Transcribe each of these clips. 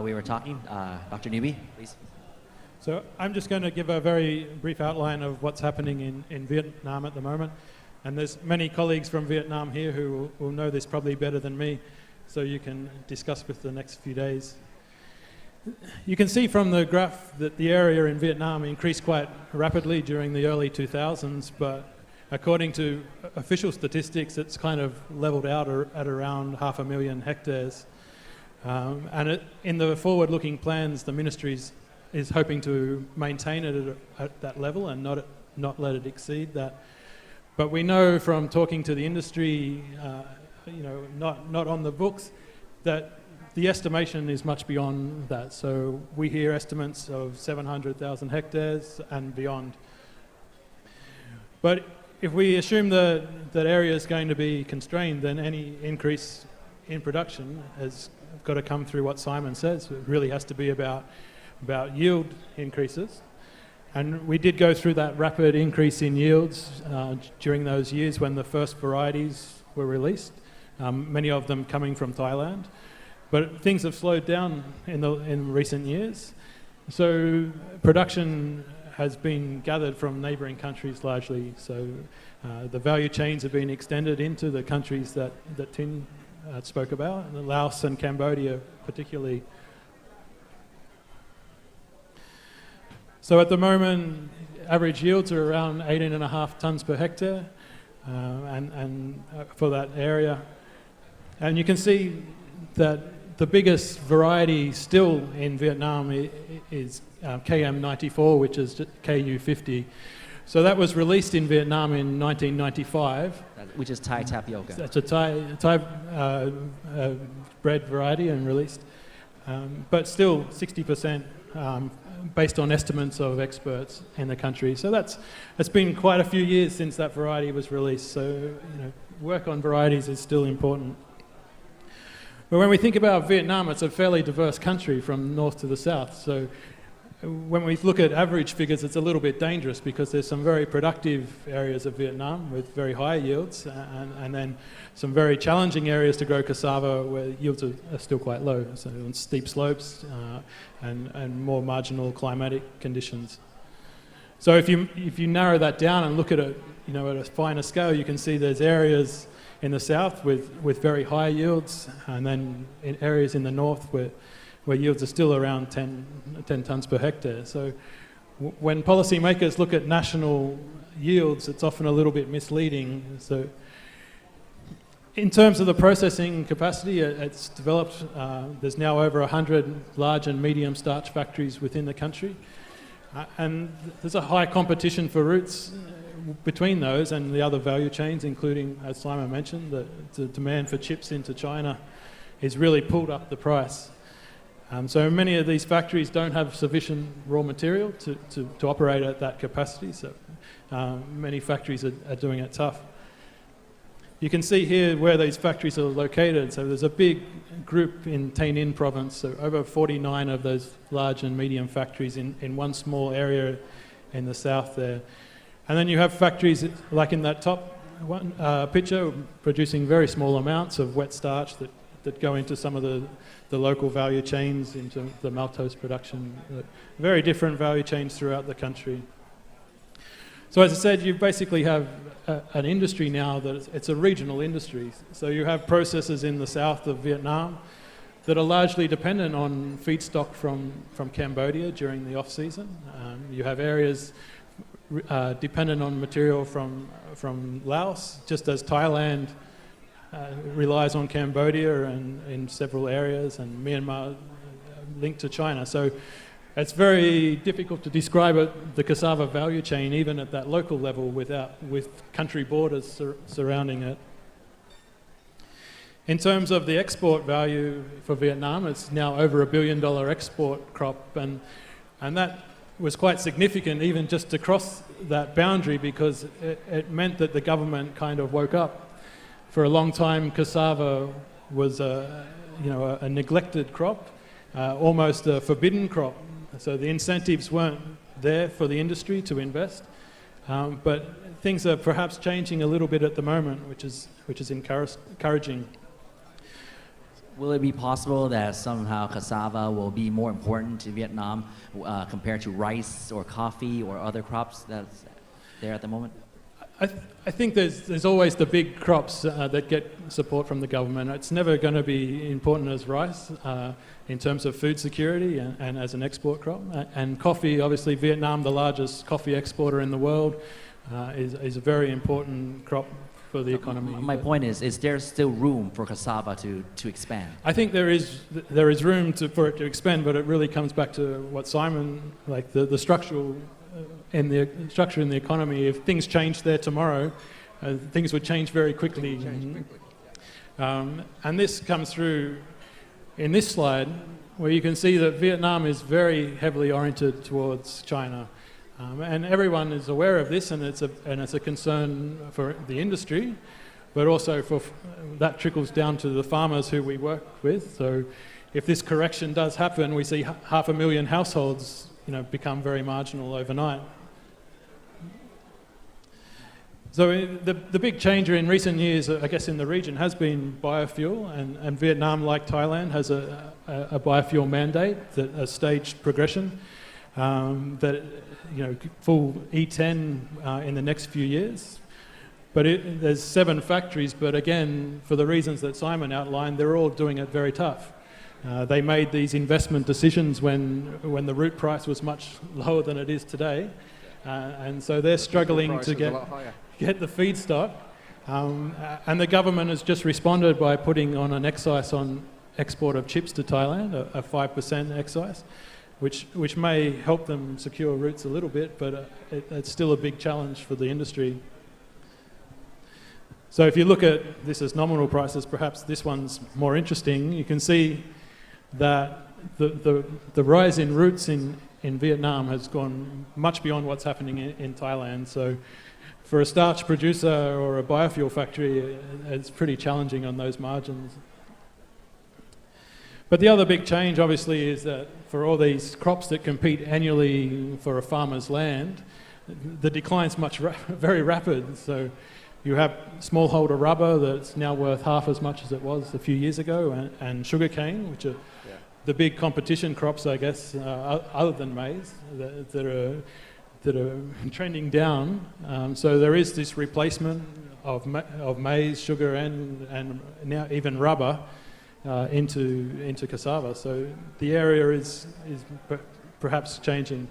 we were talking. Dr. Newby, please. So I'm just going to give a very brief outline of what's happening in Vietnam at the moment. And there's many colleagues from Vietnam here who will know this probably better than me, so you can discuss with the next few days. You can see from the graph that the area in Vietnam increased quite rapidly during the early 2000s, but according to official statistics, it's kind of leveled out at around 500,000 hectares. In the forward-looking plans, the ministry is hoping to maintain it at that level and not let it exceed that. But we know from talking to the industry, not on the books, that the estimation is much beyond that. So we hear estimates of 700,000 hectares and beyond. But if we assume that area is going to be constrained, then any increase in production has got to come through what Simon says. It really has to be about yield increases. And we did go through that rapid increase in yields during those years when the first varieties were released, many of them coming from Thailand. But things have slowed down in recent years. So production has been gathered from neighbouring countries largely. So the value chains have been extended into the countries that Tin spoke about, Laos and Cambodia particularly. So at the moment, average yields are around 18.5 tonnes per hectare and for that area. And you can see that the biggest variety still in Vietnam is KM94, which is KU50. So that was released in Vietnam in 1995. Which is Thai tapioca. That's a Thai bred variety and released. But still 60% based on estimates of experts in the country. So it's been quite a few years since that variety was released. So work on varieties is still important. But when we think about Vietnam, it's a fairly diverse country from north to the south. So when we look at average figures, it's a little bit dangerous because there's some very productive areas of Vietnam with very high yields and then some very challenging areas to grow cassava where yields are still quite low, so on steep slopes and more marginal climatic conditions. So if you narrow that down and look at it at a finer scale, you can see there's areas in the south with very high yields, and then in areas in the north where yields are still around 10 tonnes per hectare. So when policymakers look at national yields, it's often a little bit misleading. So in terms of the processing capacity, it's developed. There's now over 100 large and medium starch factories within the country. And there's a high competition for routes between those and the other value chains, including, as Simon mentioned, the demand for chips into China has really pulled up the price. So many of these factories don't have sufficient raw material to operate at that capacity, so many factories are doing it tough. You can see here where these factories are located. So there's a big group in Tay Ninh province, so over 49 of those large and medium factories in one small area in the south there. And then you have factories like in that top one picture producing very small amounts of wet starch that go into some of the local value chains, into the maltose production. Very different value chains throughout the country. So as I said, you basically have an industry now that it's a regional industry. So you have processors in the south of Vietnam that are largely dependent on feedstock from Cambodia during the off-season. You have areas dependent on material from Laos, just as Thailand relies on Cambodia and in several areas, and Myanmar linked to China. So it's very difficult to describe the cassava value chain even at that local level with country borders surrounding it. In terms of the export value for Vietnam, it's now over $1 billion export crop, and that was quite significant even just to cross that boundary, because it meant that the government kind of woke up. For a long time, cassava was a neglected crop, almost a forbidden crop. So the incentives weren't there for the industry to invest, but things are perhaps changing a little bit at the moment, which is encouraging. Will it be possible that somehow cassava will be more important to Vietnam compared to rice or coffee or other crops that's there at the moment? I think there's always the big crops that get support from the government. It's never going to be important as rice in terms of food security and as an export crop. And coffee, obviously Vietnam, the largest coffee exporter in the world, is a very important crop for the economy. My point is there still room for cassava to expand? I think there is room for it to expand, but it really comes back to what Simon, like the structural structure in the economy. If things changed there tomorrow, things would change very quickly. And this comes through in this slide, where you can see that Vietnam is very heavily oriented towards China. And everyone is aware of this, and it's a concern for the industry, but also that trickles down to the farmers who we work with. So if this correction does happen, we see 500,000 households become very marginal overnight. So the big changer in recent years, I guess, in the region has been biofuel, and Vietnam, like Thailand, has a biofuel mandate, a staged progression, that full E10 in the next few years. But there's 7 factories, but again, for the reasons that Simon outlined, they're all doing it very tough. They made these investment decisions when the root price was much lower than it is today, and so they're struggling to get the feedstock. And the government has just responded by putting on an excise on export of chips to Thailand, a 5% excise, which may help them secure roots a little bit, but it's still a big challenge for the industry. So if you look at this as nominal prices, perhaps this one's more interesting. You can see that the rise in roots in Vietnam has gone much beyond what's happening in Thailand. So for a starch producer or a biofuel factory, it's pretty challenging on those margins. But the other big change, obviously, is that for all these crops that compete annually for a farmer's land, the decline's very rapid. So you have smallholder rubber that's now worth half as much as it was a few years ago, and sugarcane, which are the big competition crops, I guess, other than maize, that are trending down. So there is this replacement of maize, sugar, and now even rubber into cassava. So the area is perhaps changing.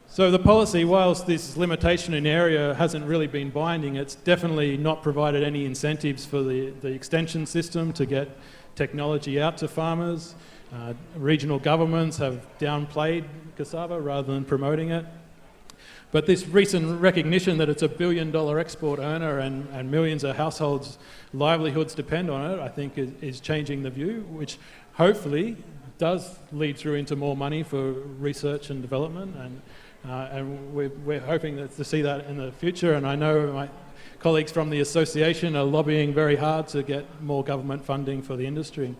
So the policy, whilst this limitation in area hasn't really been binding, it's definitely not provided any incentives for the extension system to get technology out to farmers. Regional governments have downplayed cassava rather than promoting it. But this recent recognition that it's a $1 billion export earner and millions of households' livelihoods depend on it, I think is changing the view, which hopefully does lead through into more money for research and development. And we're hoping to see that in the future. And I know my colleagues from the association are lobbying very hard to get more government funding for the industry.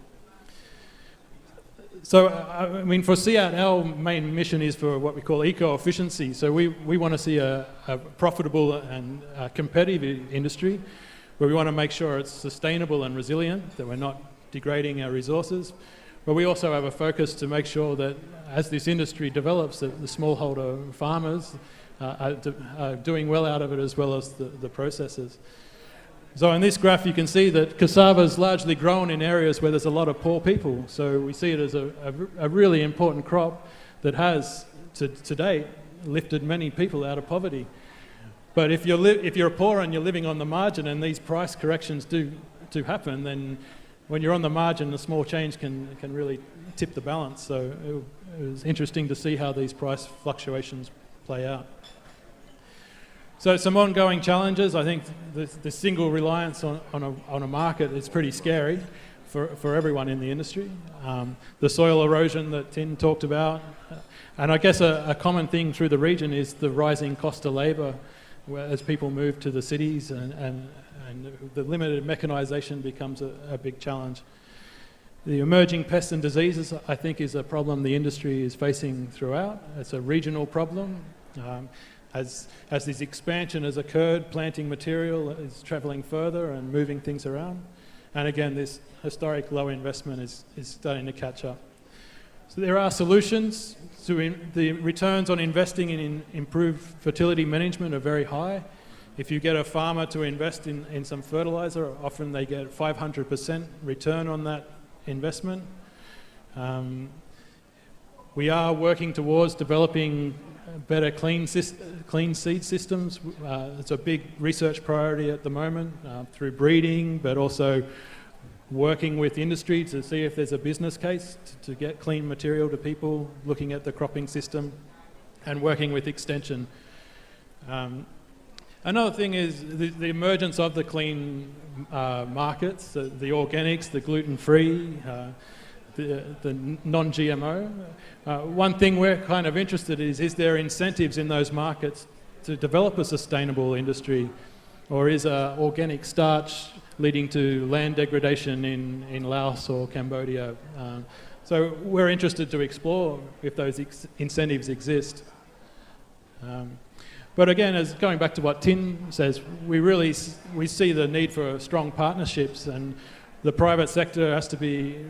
So, I mean, for SEAT, our main mission is for what we call eco-efficiency. So we want to see a profitable and competitive industry where we want to make sure it's sustainable and resilient, that we're not degrading our resources. But we also have a focus to make sure that as this industry develops, that the smallholder farmers are doing well out of it, as well as the processors. So in this graph you can see that cassava is largely grown in areas where there's a lot of poor people. So we see it as a really important crop that has, to date, lifted many people out of poverty. But if you're poor and you're living on the margin and these price corrections do happen, then when you're on the margin, a small change can really tip the balance. So it was interesting to see how these price fluctuations play out. So some ongoing challenges. I think the single reliance on a market is pretty scary for everyone in the industry. The soil erosion that Tin talked about. And I guess a common thing through the region is the rising cost of labour as people move to the cities, and the limited mechanisation becomes a big challenge. The emerging pests and diseases, I think, is a problem the industry is facing throughout. It's a regional problem. As this expansion has occurred, planting material is travelling further and moving things around. And again, this historic low investment is starting to catch up. So there are solutions. The returns on investing in improved fertility management are very high. If you get a farmer to invest in some fertilizer, often they get 500% return on that investment. We are working towards developing better clean seed systems. It's a big research priority at the moment through breeding, but also working with industry to see if there's a business case to get clean material to people, looking at the cropping system, and working with extension. Another thing is the emergence of the clean markets, the organics, the gluten-free, the non-GMO. One thing we're kind of interested in is there incentives in those markets to develop a sustainable industry, or is organic starch leading to land degradation in Laos or Cambodia? So we're interested to explore if those incentives exist. But again, as going back to what Tin says, we see the need for strong partnerships, and the private sector has to be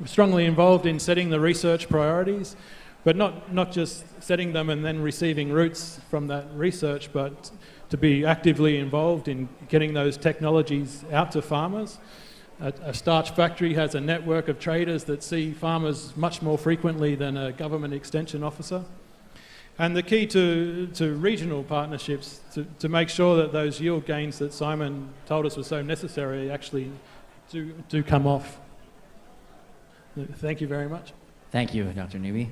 strongly involved in setting the research priorities, but not just setting them and then receiving roots from that research, but to be actively involved in getting those technologies out to farmers. A starch factory has a network of traders that see farmers much more frequently than a government extension officer. And the key to regional partnerships, to make sure that those yield gains that Simon told us were so necessary actually do come off. Thank you very much. Thank you, Dr. Newby.